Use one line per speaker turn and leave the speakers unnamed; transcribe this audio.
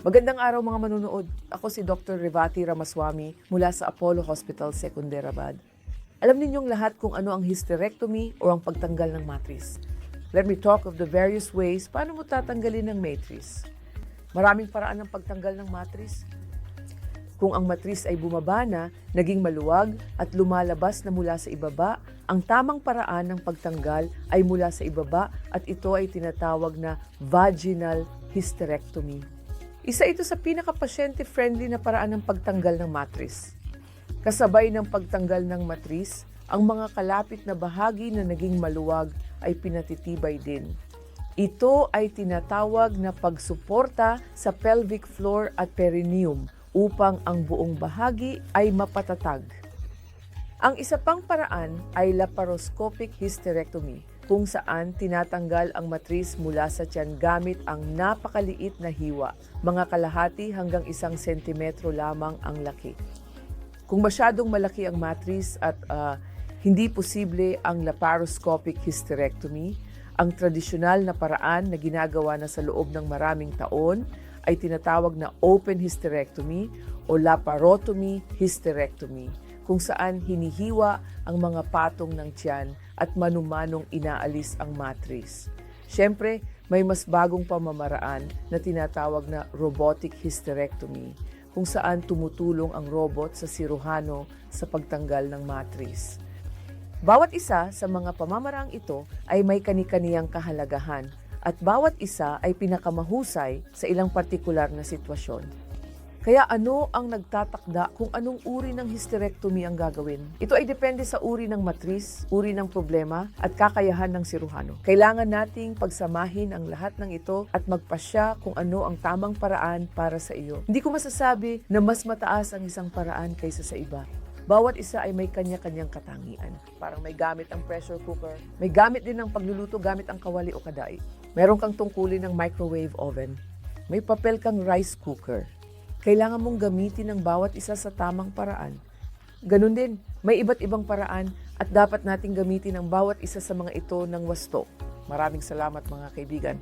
Magandang araw mga manunood. Ako si Dr. Revati Ramaswamy mula sa Apollo Hospital, Secunderabad. Alam ninyong lahat kung ano ang hysterectomy o ang pagtanggal ng matris. Let me talk of the various ways paano mo tatanggalin ng matris. Maraming paraan ng pagtanggal ng matris. Kung ang matris ay bumaba na, naging maluwag at lumalabas na mula sa ibaba, ang tamang paraan ng pagtanggal ay mula sa ibaba at ito ay tinatawag na vaginal hysterectomy. Isa ito sa pinaka-pasyente-friendly na paraan ng pagtanggal ng matris. Kasabay ng pagtanggal ng matris, ang mga kalapit na bahagi na naging maluwag ay pinatitibay din. Ito ay tinatawag na pagsuporta sa pelvic floor at perineum upang ang buong bahagi ay mapatatag. Ang isa pang paraan ay laparoscopic hysterectomy, kung saan tinatanggal ang matris mula sa tiyan gamit ang napakaliit na hiwa, mga kalahati hanggang 1 sentimetro lamang ang laki. Kung masyadong malaki ang matris at hindi posible ang laparoscopic hysterectomy, ang tradisyonal na paraan na ginagawa na sa loob ng maraming taon ay tinatawag na open hysterectomy o laparotomy hysterectomy, kung saan hinihiwa ang mga patong ng tiyan at manumanong inaalis ang matris. Siyempre, may mas bagong pamamaraan na tinatawag na robotic hysterectomy, kung saan tumutulong ang robot sa siruhano sa pagtanggal ng matris. Bawat isa sa mga pamamaraang ito ay may kani-kaniyang kahalagahan at bawat isa ay pinakamahusay sa ilang partikular na sitwasyon. Kaya ano ang nagtatakda kung anong uri ng hysterectomy ang gagawin? Ito ay depende sa uri ng matris, uri ng problema, at kakayahan ng siruhano. Kailangan nating pagsamahin ang lahat ng ito at magpasya kung ano ang tamang paraan para sa iyo. Hindi ko masasabi na mas mataas ang isang paraan kaysa sa iba. Bawat isa ay may kanya-kanyang katangian. Parang may gamit ang pressure cooker, may gamit din ng pagluluto gamit ang kawali o kadai. Meron kang tungkulin ng microwave oven, may papel kang rice cooker. Kailangan mong gamitin ang bawat isa sa tamang paraan. Ganun din, may iba't ibang paraan at dapat nating gamitin ang bawat isa sa mga ito ng wasto. Maraming salamat mga kaibigan.